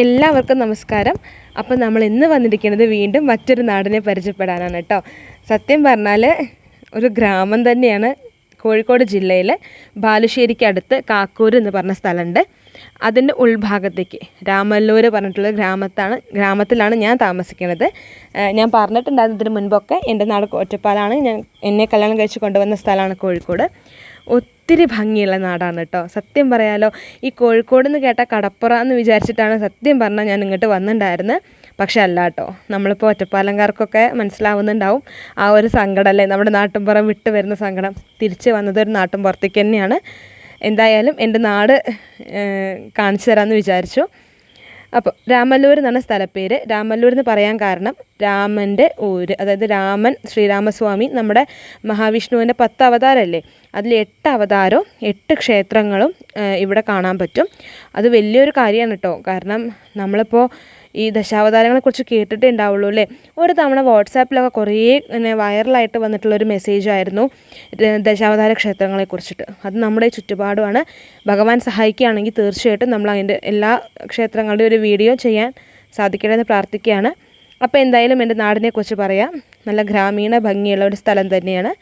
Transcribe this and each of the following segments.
എല്ലാവർക്കും നമസ്കാരം. അപ്പോൾ നമ്മൾ ഇന്ന് വന്നിരിക്കുന്നത് വീണ്ടും മറ്റൊരു നാടിനെ പരിചയപ്പെടാനാണ് കേട്ടോ. സത്യം പറഞ്ഞാൽ ഒരു ഗ്രാമം തന്നെയാണ്. കോഴിക്കോട് ജില്ലയിൽ ബാലുശ്ശേരിക്ക് അടുത്ത് കാക്കൂർ എന്ന് പറഞ്ഞ സ്ഥലമുണ്ട്. അതിൻ്റെ ഉൾഭാഗത്തേക്ക് രാമല്ലൂർ പറഞ്ഞിട്ടുള്ള ഗ്രാമത്തിലാണ് ഞാൻ താമസിക്കുന്നത്. ഞാൻ പറഞ്ഞിട്ടുണ്ടായിരുന്നു ഇതിന് മുൻപൊക്കെ എൻ്റെ നാട് ഒറ്റപ്പാലാണ്. എന്നെ കല്യാണം കഴിച്ച് കൊണ്ടുവന്ന സ്ഥലമാണ് കോഴിക്കോട്. ഒത്തിരി ഭംഗിയുള്ള നാടാണ് കേട്ടോ. സത്യം പറയാലോ, ഈ കോഴിക്കോട് എന്ന് കേട്ടാൽ കടപ്പുറ എന്ന് വിചാരിച്ചിട്ടാണ് സത്യം പറഞ്ഞാൽ ഞാൻ ഇങ്ങോട്ട് വന്നിട്ടുണ്ടായിരുന്നത്. പക്ഷെ അല്ല കേട്ടോ, നമ്മളിപ്പോൾ ഒറ്റപ്പാലംകാർക്കൊക്കെ മനസ്സിലാവുന്നുണ്ടാവും ആ ഒരു സങ്കടമല്ലേ, നമ്മുടെ നാട്ടിൻപുറം വിട്ട് വരുന്ന സങ്കടം. തിരിച്ച് വന്നത് ഒരു നാട്ടിൻപുറത്തേക്ക് തന്നെയാണ്. എന്തായാലും എൻ്റെ നാട് കാണിച്ചു തരാമെന്ന് വിചാരിച്ചു. അപ്പോൾ രാമല്ലൂർ എന്നാണ് സ്ഥലപ്പേര്. രാമല്ലൂർ എന്ന് പറയാൻ കാരണം രാമൻ്റെ ഊര്, അതായത് രാമൻ ശ്രീരാമസ്വാമി നമ്മുടെ മഹാവിഷ്ണുവിൻ്റെ 10 അവതാരമല്ലേ, അതിൽ 8 അവതാരവും 8 ക്ഷേത്രങ്ങളും ഇവിടെ കാണാൻ പറ്റും. അത് വലിയൊരു കാര്യമാണ് കേട്ടോ. കാരണം നമ്മളിപ്പോൾ ഈ ദശാവതാരങ്ങളെക്കുറിച്ച് കേട്ടിട്ടേ ഉണ്ടാവുള്ളൂ അല്ലേ. ഒരു തവണ വാട്സാപ്പിലൊക്കെ കുറേ ഇങ്ങനെ വൈറലായിട്ട് വന്നിട്ടുള്ളൊരു മെസ്സേജായിരുന്നു ദശാവതാര ക്ഷേത്രങ്ങളെക്കുറിച്ചിട്ട്. അത് നമ്മുടെ ചുറ്റുപാടുമാണ്. ഭഗവാൻ സഹായിക്കുകയാണെങ്കിൽ തീർച്ചയായിട്ടും നമ്മൾ അതിൻ്റെ എല്ലാ ക്ഷേത്രങ്ങളുടെയും ഒരു വീഡിയോ ചെയ്യാൻ സാധിക്കട്ടെ എന്ന് പ്രാർത്ഥിക്കുകയാണ്. അപ്പോൾ എന്തായാലും എൻ്റെ നാടിനെക്കുറിച്ച് പറയാം. നല്ല ഗ്രാമീണ ഭംഗിയുള്ള ഒരു സ്ഥലം തന്നെയാണ്.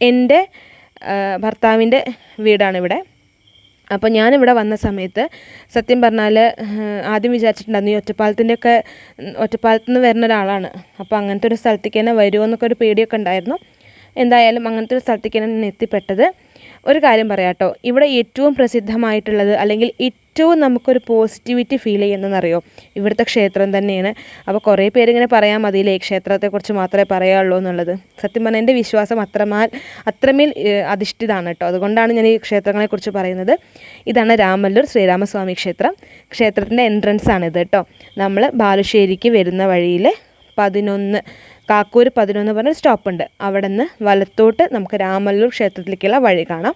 എൻ്റെ ഭർത്താവിൻ്റെ വീടാണിവിടെ. അപ്പോൾ ഞാനിവിടെ വന്ന സമയത്ത് സത്യം പറഞ്ഞാൽ ആദ്യം വിചാരിച്ചിട്ടുണ്ടായിരുന്നു ഈ ഒറ്റപ്പാലത്ത് നിന്ന് വരുന്ന ഒരാളാണ്, അപ്പോൾ അങ്ങനത്തെ ഒരു സ്ഥലത്തേക്ക് തന്നെ വരുമോ എന്നൊക്കെ ഒരു പേടിയൊക്കെ ഉണ്ടായിരുന്നു. എന്തായാലും അങ്ങനത്തെ ഒരു സ്ഥലത്തേക്ക് തന്നെ എത്തിപ്പെട്ടത്. ഒരു കാര്യം പറയാം കേട്ടോ, ഇവിടെ ഏറ്റവും പ്രസിദ്ധമായിട്ടുള്ളത് അല്ലെങ്കിൽ ഏറ്റവും നമുക്കൊരു പോസിറ്റിവിറ്റി ഫീൽ ചെയ്യുന്നതെന്നറിയോ, ഇവിടുത്തെ ക്ഷേത്രം തന്നെയാണ്. അപ്പോൾ കുറേ പേരിങ്ങനെ പറയാൻ മതിയില്ലേ ഈ ക്ഷേത്രത്തെക്കുറിച്ച് മാത്രമേ പറയാനുള്ളൂ എന്നുള്ളത്. സത്യം പറഞ്ഞാൽ എൻ്റെ വിശ്വാസം അത്രമേൽ അധിഷ്ഠിതമാണ് കേട്ടോ. അതുകൊണ്ടാണ് ഞാൻ ഈ ക്ഷേത്രങ്ങളെക്കുറിച്ച് പറയുന്നത്. ഇതാണ് രാമല്ലൂർ ശ്രീരാമസ്വാമി ക്ഷേത്രം. ക്ഷേത്രത്തിൻ്റെ എൻട്രൻസ് ആണിത് കേട്ടോ. നമ്മൾ ബാലുശ്ശേരിക്ക് വരുന്ന വഴിയിൽ 11 കാക്കൂർ 11 പറഞ്ഞൊരു സ്റ്റോപ്പുണ്ട്. അവിടെ നിന്ന് വലത്തോട്ട് നമുക്ക് രാമല്ലൂർ ക്ഷേത്രത്തിലേക്കുള്ള വഴി കാണാം.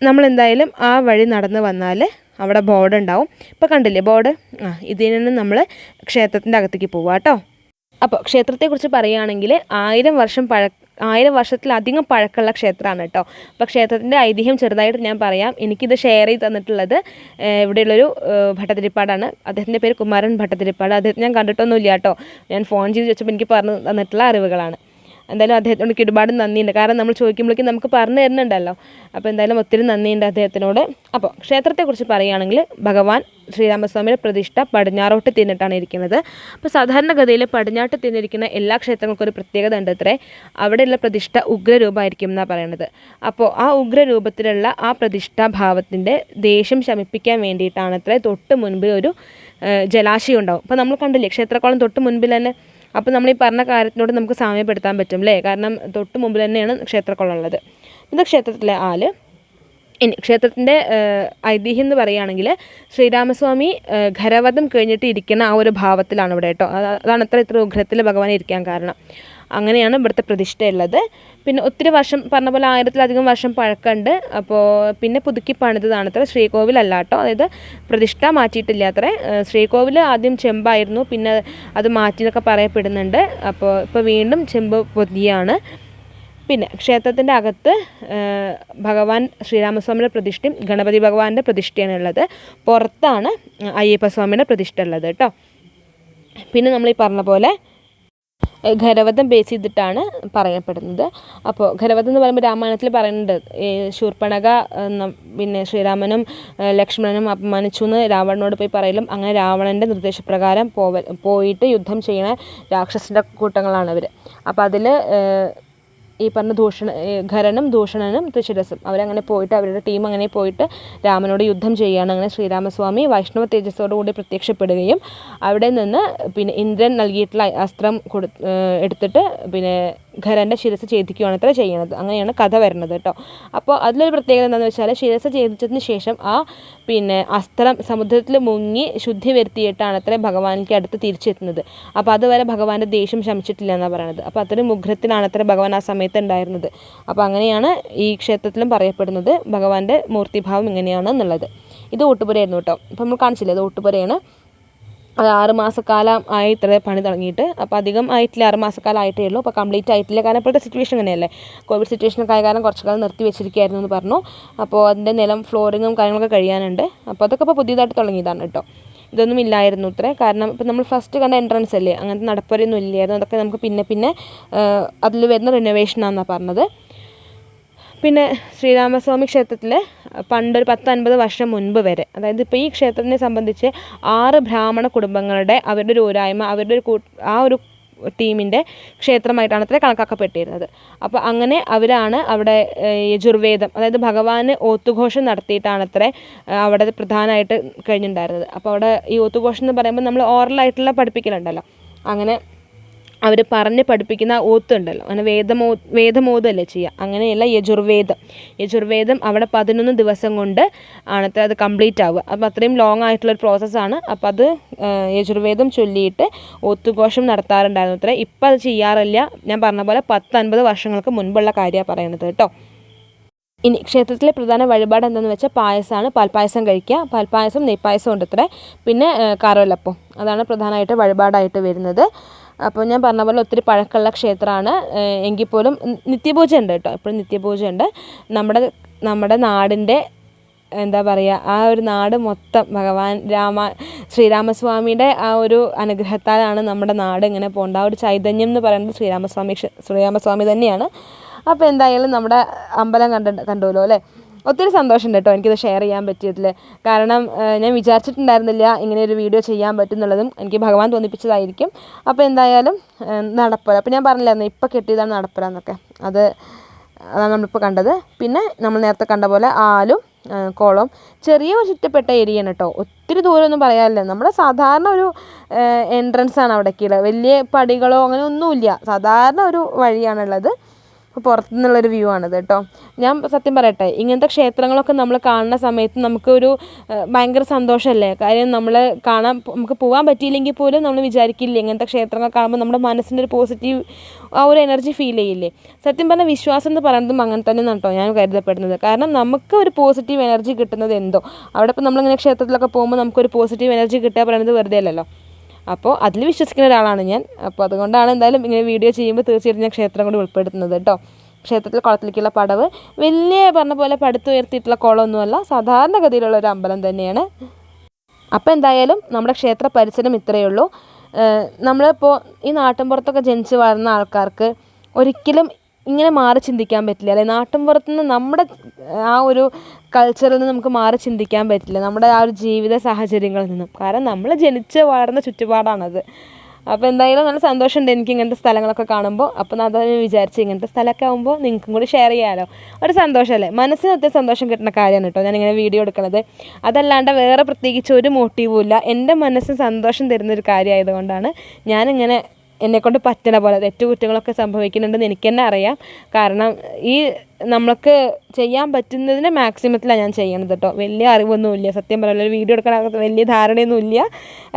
നമ്മളെന്തായാലും ആ വഴി നടന്ന് വന്നാൽ അവിടെ ബോർഡ് ഉണ്ടാവും. ഇപ്പോൾ കണ്ടില്ലേ ബോർഡ്? ഇതിൽ നിന്ന് നമ്മൾ ക്ഷേത്രത്തിൻ്റെ അകത്തേക്ക് പോവാം കേട്ടോ. അപ്പോൾ ക്ഷേത്രത്തെക്കുറിച്ച് പറയുകയാണെങ്കിൽ 1000 വർഷത്തിലധികം പഴക്കമുള്ള ക്ഷേത്രമാണ് കേട്ടോ. അപ്പോൾ ക്ഷേത്രത്തിൻ്റെ ഐതിഹ്യം ചെറുതായിട്ട് ഞാൻ പറയാം. എനിക്കിത് ഷെയർ ചെയ്ത് തന്നിട്ടുള്ളത് ഇവിടെയുള്ളൊരു ഭട്ടതിരിപ്പാടാണ്. അദ്ദേഹത്തിൻ്റെ പേര് കുമാരൻ ഭട്ടതിരിപ്പാട്. അദ്ദേഹത്തെ ഞാൻ കണ്ടിട്ടൊന്നുമില്ല കേട്ടോ. ഞാൻ ഫോൺ ചെയ്ത് ചോദിച്ചപ്പോൾ എനിക്ക് പറഞ്ഞു തന്നിട്ടുള്ള അറിവുകളാണ്. എന്തായാലും അദ്ദേഹത്തിനോട് എനിക്ക് ഒരുപാട് നന്ദിയുണ്ട്. കാരണം നമ്മൾ ചോദിക്കുമ്പോഴേക്കും നമുക്ക് പറഞ്ഞു തരുന്നുണ്ടല്ലോ. അപ്പോൾ എന്തായാലും ഒത്തിരി നന്ദിയുണ്ട് അദ്ദേഹത്തിനോട്. അപ്പോൾ ക്ഷേത്രത്തെക്കുറിച്ച് പറയുകയാണെങ്കിൽ ഭഗവാൻ ശ്രീരാമസ്വാമിയുടെ പ്രതിഷ്ഠ പടിഞ്ഞാറോട്ട് തിരിഞ്ഞിട്ടാണ് ഇരിക്കുന്നത്. അപ്പോൾ സാധാരണഗതിയിൽ പടിഞ്ഞാട്ട് തിരിഞ്ഞിരിക്കുന്ന എല്ലാ ക്ഷേത്രങ്ങൾക്കും ഒരു പ്രത്യേകത ഉണ്ട് അത്രേ. അവിടെയുള്ള പ്രതിഷ്ഠ ഉഗ്രരൂപമായിരിക്കും എന്നാണ് പറയുന്നത്. അപ്പോൾ ആ ഉഗ്രരൂപത്തിലുള്ള ആ പ്രതിഷ്ഠാഭാവത്തിൻ്റെ ദേഷ്യം ശമിപ്പിക്കാൻ വേണ്ടിയിട്ടാണ് അത്രേ തൊട്ട് മുൻപിൽ ഒരു ജലാശയം ഉണ്ടാവും. അപ്പോൾ നമ്മൾ കണ്ടില്ലേ ക്ഷേത്രക്കോളം തൊട്ട് മുൻപിൽ തന്നെ. അപ്പോൾ നമ്മൾ ഈ പറഞ്ഞ കാര്യത്തിനോട് നമുക്ക് സാമ്യപ്പെടുത്താൻ പറ്റും അല്ലേ. കാരണം തൊട്ട് മുമ്പിൽ തന്നെയാണ് ക്ഷേത്രക്കുളം ഉള്ളത്. ഇത് ക്ഷേത്രത്തിലെ ആല്. ഇനി ക്ഷേത്രത്തിൻ്റെ ഐതിഹ്യം എന്ന് പറയുകയാണെങ്കിൽ ശ്രീരാമസ്വാമി ഖരവധം കഴിഞ്ഞിട്ട് ഇരിക്കുന്ന ആ ഒരു ഭാവത്തിലാണ് ഇവിടെ കേട്ടോ. അതാണ് ഇത്ര ഉഗ്രത്തിൽ ഭഗവാൻ ഇരിക്കാൻ കാരണം. അങ്ങനെയാണ് ഇവിടുത്തെ പ്രതിഷ്ഠയുള്ളത്. പിന്നെ ഒത്തിരി വർഷം പറഞ്ഞ പോലെ 1000-ലധികം വർഷം പഴക്കമുണ്ട്. അപ്പോൾ പിന്നെ പുതുക്കി പണിതതാണ് അത്ര. ശ്രീകോവിലല്ല കേട്ടോ. അതായത് പ്രതിഷ്ഠ മാറ്റിയിട്ടില്ല അത്ര. ശ്രീകോവിൽ ആദ്യം ചെമ്പായിരുന്നു, പിന്നെ അത് മാറ്റിയെന്നൊക്കെ പറയപ്പെടുന്നുണ്ട്. അപ്പോൾ ഇപ്പോൾ വീണ്ടും ചെമ്പ് പൊതിയാണ്. പിന്നെ ക്ഷേത്രത്തിൻ്റെ അകത്ത് ഭഗവാൻ ശ്രീരാമസ്വാമിയുടെ പ്രതിഷ്ഠയും ഗണപതി ഭഗവാന്റെ പ്രതിഷ്ഠയാണ് ഉള്ളത്. പുറത്താണ് അയ്യപ്പസ്വാമിയുടെ പ്രതിഷ്ഠ ഉള്ളത് കേട്ടോ. പിന്നെ നമ്മൾ ഈ പറഞ്ഞ പോലെ ഖരവധം ബേസ് ചെയ്തിട്ടാണ് പറയപ്പെടുന്നത്. അപ്പോൾ ഖരവധം എന്ന് പറയുമ്പോൾ രാമായണത്തിൽ പറയുന്നുണ്ട്, ശൂർപ്പണഖ പിന്നെ ശ്രീരാമനും ലക്ഷ്മണനും അപമാനിച്ചു എന്ന് രാവണനോട് പോയി പറയലും. അങ്ങനെ രാവണൻ്റെ നിർദ്ദേശപ്രകാരം പോയിട്ട് യുദ്ധം ചെയ്യുന്ന രാക്ഷസൻ്റെ കൂട്ടങ്ങളാണ് അവർ. അപ്പോൾ അതിൽ ഈ പറഞ്ഞ ഖരനും ദൂഷണനും തൃശിരസും അവരങ്ങനെ പോയിട്ട് അവരുടെ ടീം അങ്ങനെ പോയിട്ട് രാമനോട് യുദ്ധം ചെയ്യുകയാണ്. അങ്ങനെ ശ്രീരാമസ്വാമി വൈഷ്ണവ തേജസ്സോടുകൂടി പ്രത്യക്ഷപ്പെടുകയും അവിടെ നിന്ന് പിന്നെ ഇന്ദ്രൻ നൽകിയിട്ടുള്ള അസ്ത്രം എടുത്തിട്ട് പിന്നെ ഖരൻ്റെ ശിരസ് ഛേദിക്കുകയാണ് അത്ര ചെയ്യുന്നത്. അങ്ങനെയാണ് കഥ വരുന്നത് കേട്ടോ. അപ്പോൾ അതിലൊരു പ്രത്യേകത എന്താണെന്ന് വെച്ചാൽ ശിരസ് ഛേദിച്ചതിന് ശേഷം ആ പിന്നെ അസ്ത്രം സമുദ്രത്തിൽ മുങ്ങി ശുദ്ധി വരുത്തിയിട്ടാണ് അത്ര ഭഗവാനിക്ക് അടുത്ത് തിരിച്ചെത്തുന്നത്. അപ്പോൾ അതുവരെ ഭഗവാന്റെ ദേഷ്യം ശമിച്ചിട്ടില്ല എന്നാണ് പറയുന്നത്. അപ്പോൾ അത്രയും ഉഗ്രത്തിലാണ് അത്ര ഭഗവാൻ ആ സമയത്ത് ഉണ്ടായിരുന്നത്. അപ്പോൾ അങ്ങനെയാണ് ഈ ക്ഷേത്രത്തിലും പറയപ്പെടുന്നത് ഭഗവാന്റെ മൂർത്തിഭാവം ഇങ്ങനെയാണ് എന്നുള്ളത്. ഇത് ഊട്ടുപുരയായിരുന്നു കേട്ടോ. അപ്പോൾ നമ്മൾ കാണിച്ചില്ലേ, ഇത് ഊട്ടുപുരയാണ്. അത് 6 മാസക്കാലം ആയി ഇത്ര പണി തുടങ്ങിയിട്ട്. അപ്പോൾ അധികം ആയിട്ടില്ല, 6 മാസക്കാലം ആയിട്ടേ ഉള്ളൂ. അപ്പോൾ കംപ്ലീറ്റ് ആയിട്ടില്ല. കാരണം ഇപ്പോഴത്തെ സിറ്റുവേഷൻ അങ്ങനെയല്ലേ, കോവിഡ് സിറ്റുവേഷനൊക്കെ ആയ കാരണം കുറച്ച് കാലം നിർത്തി വെച്ചിരിക്കുകയായിരുന്നു എന്ന് പറഞ്ഞു. അപ്പോൾ അതിൻ്റെ നിലം ഫ്ലോറിങ്ങും കാര്യങ്ങളൊക്കെ കഴിയാനുണ്ട്. അപ്പോൾ അതൊക്കെ ഇപ്പോൾ പുതിയതായിട്ട് തുടങ്ങിയതാണ് കേട്ടോ. ഇതൊന്നും ഇല്ലായിരുന്നു ഇത്ര. കാരണം ഇപ്പം നമ്മൾ ഫസ്റ്റ് കണ്ട എൻട്രൻസ് അല്ലേ, അങ്ങനത്തെ നടപ്പരയൊന്നും ഇല്ലായിരുന്നു. അതൊക്കെ നമുക്ക് പിന്നെ അതിൽ വരുന്ന റിനോവേഷനാണെന്നാണ് പറഞ്ഞത്. പിന്നെ ശ്രീരാമസ്വാമി ക്ഷേത്രത്തിൽ പണ്ടൊരു 10-50 വർഷം മുൻപ് വരെ, അതായത് ഇപ്പോൾ ഈ ക്ഷേത്രത്തിനെ സംബന്ധിച്ച് 6 ബ്രാഹ്മണ കുടുംബങ്ങളുടെ അവരുടെ ഒരു പോരായ്മ, അവരുടെ ഒരു ടീമിൻ്റെ ക്ഷേത്രമായിട്ടാണ് അത്ര കണക്കാക്കപ്പെട്ടിരുന്നത്. അപ്പോൾ അങ്ങനെ അവരാണ് അവിടെ യജുർവേദം, അതായത് ഭഗവാന് ഓത്തുഘോഷം നടത്തിയിട്ടാണ് അത്ര അവിടെ പ്രധാനമായിട്ട് കഴിഞ്ഞിട്ടുണ്ടായിരുന്നത്. അപ്പോൾ അവിടെ ഈ ഓത്തുഘോഷം എന്ന് പറയുമ്പോൾ നമ്മൾ ഓറലായിട്ടുള്ള പഠിപ്പിക്കലുണ്ടല്ലോ, അങ്ങനെ അവർ പറഞ്ഞ് പഠിപ്പിക്കുന്ന ഓത്തുണ്ടല്ലോ, അങ്ങനെ വേദമോതല്ലേ ചെയ്യുക, അങ്ങനെയല്ല യജുർവേദം അവിടെ 11 ദിവസം കൊണ്ട് ആണത്ര അത് കംപ്ലീറ്റ് ആവുക. അപ്പോൾ അത്രയും ലോങ് ആയിട്ടുള്ളൊരു പ്രോസസ്സാണ്. അപ്പോൾ അത് യജുർവേദം ചൊല്ലിയിട്ട് ഓത്തുഘോഷം നടത്താറുണ്ടായിരുന്നു അത്ര. ഇപ്പം അത് ചെയ്യാറില്ല. ഞാൻ പറഞ്ഞ പോലെ 10-50 വർഷങ്ങൾക്ക് മുൻപുള്ള കാര്യമാണ് പറയുന്നത് കേട്ടോ. ഇനി ക്ഷേത്രത്തിലെ പ്രധാന വഴിപാട് എന്താണെന്ന് വെച്ചാൽ പായസമാണ്. പാൽപ്പായസം കഴിക്കുക. പാൽപ്പായസം, നെയ്പ്പായസം ഉണ്ട് അത്ര. പിന്നെ കാരോലപ്പം, അതാണ് പ്രധാനമായിട്ട് വഴിപാടായിട്ട് വരുന്നത്. അപ്പോൾ ഞാൻ പറഞ്ഞ പോലെ ഒത്തിരി പഴക്കമുള്ള ക്ഷേത്രമാണ്. എങ്കിൽ പോലും നിത്യപൂജ ഉണ്ട് കേട്ടോ, എപ്പോഴും നിത്യപൂജ ഉണ്ട്. നമ്മുടെ നാടിൻ്റെ എന്താ പറയുക, ആ ഒരു നാട് മൊത്തം ഭഗവാൻ ശ്രീരാമസ്വാമിയുടെ ആ ഒരു അനുഗ്രഹത്താലാണ് നമ്മുടെ നാട് ഇങ്ങനെ പോകേണ്ട. ആ ഒരു ചൈതന്യം എന്ന് പറയുന്നത് ശ്രീരാമസ്വാമി തന്നെയാണ്. അപ്പോൾ എന്തായാലും നമ്മുടെ അമ്പലം കണ്ടുല്ലോ അല്ലേ. ഒത്തിരി സന്തോഷമുണ്ട് കേട്ടോ എനിക്കിത് ഷെയർ ചെയ്യാൻ പറ്റിയതിൽ. കാരണം ഞാൻ വിചാരിച്ചിട്ടുണ്ടായിരുന്നില്ല ഇങ്ങനെ ഒരു വീഡിയോ ചെയ്യാൻ പറ്റുന്നുള്ളതും. എനിക്ക് ഭഗവാൻ തോന്നിപ്പിച്ചതായിരിക്കും. അപ്പോൾ എന്തായാലും നടപ്പുര, അപ്പോൾ ഞാൻ പറഞ്ഞില്ലായിരുന്നു ഇപ്പോൾ കെട്ടിയതാണ് നടപ്പുര എന്നൊക്കെ, അതാണ് നമ്മളിപ്പോൾ കണ്ടത്. പിന്നെ നമ്മൾ നേരത്തെ കണ്ട പോലെ ആലും കുളം, ചെറിയ ഒരു ചുറ്റപ്പെട്ട ഏരിയയാണ് കേട്ടോ. ഒത്തിരി ദൂരമൊന്നും പറയാനില്ല. നമ്മുടെ സാധാരണ ഒരു എൻട്രൻസ് ആണ് അവിടേക്കുള്ളത്. വലിയ പടികളോ അങ്ങനെ ഒന്നുമില്ല, സാധാരണ ഒരു വഴിയാണുള്ളത്. പുറത്തുനിന്നുള്ളൊരു വ്യൂ ആണിത് കേട്ടോ. ഞാൻ സത്യം പറയട്ടെ, ഇങ്ങനത്തെ ക്ഷേത്രങ്ങളൊക്കെ നമ്മൾ കാണുന്ന സമയത്ത് നമുക്കൊരു ഭയങ്കര സന്തോഷമല്ലേ. കാര്യം നമുക്ക് പോകാൻ പറ്റിയില്ലെങ്കിൽ പോലും നമ്മൾ വിചാരിക്കില്ലേ, ഇങ്ങനത്തെ ക്ഷേത്രങ്ങൾ കാണുമ്പോൾ നമ്മുടെ മനസ്സിൻ്റെ ഒരു പോസിറ്റീവ് ആ ഒരു എനർജി ഫീൽ ചെയ്യില്ലേ. സത്യം പറഞ്ഞാൽ വിശ്വാസം എന്ന് പറയുന്നതും അങ്ങനെ തന്നെ കേട്ടോ ഞാൻ കരുതപ്പെടുന്നത്. കാരണം നമുക്ക് ഒരു പോസിറ്റീവ് എനർജി കിട്ടുന്നത് എന്തോ, അവിടെ ഇപ്പോൾ നമ്മളിങ്ങനെ ക്ഷേത്രത്തിലൊക്കെ പോകുമ്പോൾ നമുക്കൊരു പോസിറ്റീവ് എനർജി കിട്ടുക പറയുന്നത് വെറുതെ അല്ലല്ലോ. അപ്പോൾ അതിൽ വിശ്വസിക്കുന്ന ഒരാളാണ് ഞാൻ. അപ്പോൾ അതുകൊണ്ടാണ് എന്തായാലും ഇങ്ങനെ വീഡിയോ ചെയ്യുമ്പോൾ തീർച്ചയായിട്ടും ഞാൻ ക്ഷേത്രം കൂടി ഉൾപ്പെടുത്തുന്നത് കേട്ടോ. ക്ഷേത്രത്തിൽ കുളത്തിലേക്കുള്ള പടവ് വലിയ പറഞ്ഞ പോലെ പടുത്തുയർത്തിയിട്ടുള്ള കുളമൊന്നുമല്ല, സാധാരണഗതിയിലുള്ള ഒരു അമ്പലം തന്നെയാണ്. അപ്പോൾ എന്തായാലും നമ്മുടെ ക്ഷേത്ര പരിസരം ഇത്രയേ ഉള്ളൂ. നമ്മളിപ്പോൾ ഈ നാട്ടിൻപുറത്തൊക്കെ ജനിച്ച് വളർന്ന ആൾക്കാർക്ക് ഒരിക്കലും ഇങ്ങനെ മാറി ചിന്തിക്കാൻ പറ്റില്ല അല്ലേ. നാട്ടിൻപുറത്ത് നിന്ന് നമ്മുടെ ആ ഒരു കൾച്ചറിൽ നിന്ന് നമുക്ക് മാറി ചിന്തിക്കാൻ പറ്റില്ല, നമ്മുടെ ആ ഒരു ജീവിത സാഹചര്യങ്ങളിൽ നിന്നും. കാരണം നമ്മൾ ജനിച്ച് വളർന്ന ചുറ്റുപാടാണത്. അപ്പോൾ എന്തായാലും നല്ല സന്തോഷമുണ്ട് എനിക്ക് ഇങ്ങനത്തെ സ്ഥലങ്ങളൊക്കെ കാണുമ്പോൾ. അപ്പോൾ അത് വിചാരിച്ച് ഇങ്ങനത്തെ സ്ഥലമൊക്കെ ആകുമ്പോൾ നിങ്ങൾക്കും കൂടി ഷെയർ ചെയ്യാമല്ലോ. ഒരു സന്തോഷമല്ലേ, മനസ്സിന് ഒത്തിരി സന്തോഷം കിട്ടുന്ന കാര്യമാണ് കേട്ടോ ഞാനിങ്ങനെ വീഡിയോ എടുക്കുന്നത്. അതല്ലാണ്ട് വേറെ പ്രത്യേകിച്ച് ഒരു മോട്ടീവും ഇല്ല. എൻ്റെ മനസ്സിന് സന്തോഷം തരുന്നൊരു കാര്യമായതുകൊണ്ടാണ് ഞാനിങ്ങനെ എന്നെക്കൊണ്ട് പറ്റുന്ന പോലെ. തെറ്റുകുറ്റങ്ങളൊക്കെ സംഭവിക്കുന്നുണ്ടെന്ന് എനിക്ക് തന്നെ അറിയാം. കാരണം നമ്മൾക്ക് ചെയ്യാൻ പറ്റുന്നതിൻ്റെ മാക്സിമത്തിലാണ് ഞാൻ ചെയ്യണത് കേട്ടോ. വലിയ അറിവൊന്നുമില്ല സത്യം പറയാനുള്ള, വീഡിയോ എടുക്കാൻ വലിയ ധാരണയൊന്നുമില്ല.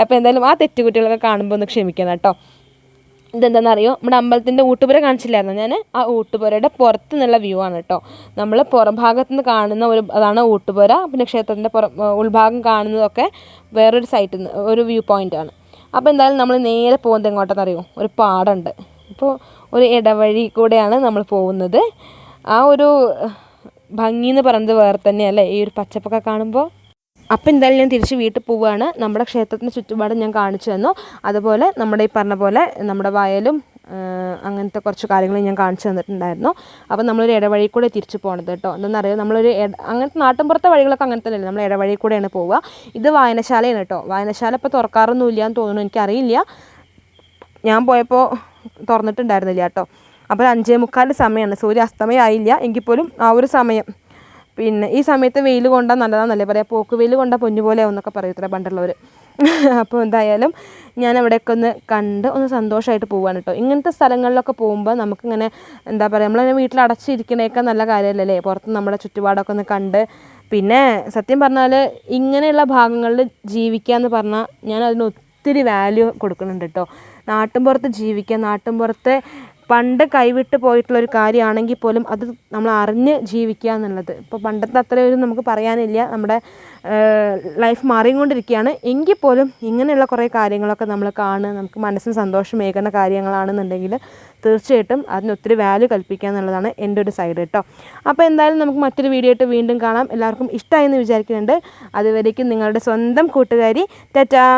അപ്പോൾ എന്തായാലും ആ തെറ്റുകുട്ടികളൊക്കെ കാണുമ്പോൾ ഒന്ന് ക്ഷമിക്കണം കേട്ടോ. ഇതെന്താണെന്നറിയോ, നമ്മുടെ അമ്പലത്തിൻ്റെ ഊട്ടുപുര കാണിച്ചില്ലായിരുന്നു ഞാൻ, ആ ഊട്ടുപുരയുടെ പുറത്തു നിന്നുള്ള വ്യൂ ആണ് കേട്ടോ. നമ്മൾ പുറം ഭാഗത്തു നിന്ന് കാണുന്ന അതാണ് ഊട്ടുപുര. പിന്നെ ക്ഷേത്രത്തിൻ്റെ ഉൾഭാഗം കാണുന്നതൊക്കെ വേറൊരു സൈറ്റിൽ നിന്ന് ഒരു വ്യൂ പോയിൻ്റാണ്. അപ്പോൾ എന്തായാലും നമ്മൾ നേരെ പോകുന്നത് എങ്ങോട്ടെന്നറിയോ, ഒരു പാടമുണ്ട്. അപ്പോൾ ഒരു ഇടവഴി കൂടെയാണ് നമ്മൾ പോകുന്നത്. ആ ഒരു ഭംഗി എന്ന് പറയുന്നത് വേറെ തന്നെയല്ലേ ഈ ഒരു പച്ചപ്പൊക്കെ കാണുമ്പോൾ. അപ്പോൾ എന്തായാലും ഞാൻ തിരിച്ച് വീട്ടിൽ പോവുകയാണ്. നമ്മുടെ ക്ഷേത്രത്തിന് ചുറ്റുപാടും ഞാൻ കാണിച്ചു തന്നു. അതുപോലെ നമ്മുടെ ഈ പറഞ്ഞ പോലെ നമ്മുടെ വയലും അങ്ങനത്തെ കുറച്ച് കാര്യങ്ങൾ ഞാൻ കാണിച്ചു തന്നിട്ടുണ്ടായിരുന്നു. അപ്പോൾ നമ്മളൊരു ഇടവഴി കൂടെ തിരിച്ചു പോകണത് കേട്ടോ. എന്താണെന്നറിയാം, നമ്മളൊരു അങ്ങനത്തെ നാട്ടിൻപുറത്തെ വഴികളൊക്കെ അങ്ങനെ തന്നെയല്ലേ, നമ്മൾ ഇടവഴി കൂടെയാണ് പോവുക. ഇത് വായനശാലയാണ് കേട്ടോ. വായനശാല ഇപ്പോൾ തുറക്കാറൊന്നുമില്ല എന്ന് തോന്നുന്നു, എനിക്കറിയില്ല. ഞാൻ പോയപ്പോൾ തുറന്നിട്ടുണ്ടായിരുന്നില്ല കേട്ടോ. അപ്പോൾ 5:45 സമയമാണ്, സൂര്യ അസ്തമയമായില്ല എങ്കിൽ പോലും ആ ഒരു സമയം. പിന്നെ ഈ സമയത്ത് വെയിൽ കൊണ്ടാൽ നല്ലതാണെന്നല്ലേ പറയാം, പോക്ക് വെയിൽ കൊണ്ടാൽ പൊന്നു പോലെ ആവുമെന്നൊക്കെ പറയും ഇത്ര പണ്ടുള്ളവർ. അപ്പോൾ എന്തായാലും ഞാൻ അവിടെയൊക്കെ ഒന്ന് കണ്ട് ഒന്ന് സന്തോഷമായിട്ട് പോവുകയാണ് കേട്ടോ. ഇങ്ങനത്തെ സ്ഥലങ്ങളിലൊക്കെ പോകുമ്പോൾ നമുക്കിങ്ങനെ എന്താ പറയുക, നമ്മളെ വീട്ടിൽ അടച്ചിരിക്കണേക്കാൾ നല്ല കാര്യമല്ലേ, പുറത്ത് നമ്മുടെ ചുറ്റുപാടൊക്കെ ഒന്ന് കണ്ട്. പിന്നെ സത്യം പറഞ്ഞാൽ ഇങ്ങനെയുള്ള ഭാഗങ്ങളിൽ ജീവിക്കുക എന്ന് പറഞ്ഞാൽ ഞാൻ അതിന് ഒത്തിരി വാല്യൂ കൊടുക്കുന്നുണ്ട് കേട്ടോ. നാട്ടിൻപുറത്ത് ജീവിക്കുക, നാട്ടിൻപുറത്തെ പണ്ട് കൈവിട്ട് പോയിട്ടുള്ളൊരു കാര്യമാണെങ്കിൽ പോലും അത് നമ്മൾ അറിഞ്ഞ് ജീവിക്കുക എന്നുള്ളത്. ഇപ്പോൾ പണ്ടത്തെ അത്രയൊരു നമുക്ക് പറയാനില്ല, നമ്മുടെ ലൈഫ് മാറിക്കൊണ്ടിരിക്കുകയാണ്. എങ്കിൽ പോലും ഇങ്ങനെയുള്ള കുറേ കാര്യങ്ങളൊക്കെ നമ്മൾ കാണുക, നമുക്ക് മനസ്സിന് സന്തോഷമേകുന്ന കാര്യങ്ങളാണെന്നുണ്ടെങ്കിൽ തീർച്ചയായിട്ടും അതിന് ഒത്തിരി വാല്യൂ കൽപ്പിക്കുക എന്നുള്ളതാണ് എൻ്റെ ഒരു സൈഡ് കേട്ടോ. അപ്പോൾ എന്തായാലും നമുക്ക് മറ്റൊരു വീഡിയോ ആയിട്ട് വീണ്ടും കാണാം. എല്ലാവർക്കും ഇഷ്ടമായെന്ന് വിചാരിക്കുന്നുണ്ട്. അതുവരേക്കും നിങ്ങളുടെ സ്വന്തം കൂട്ടുകാരി ടാറ്റാ.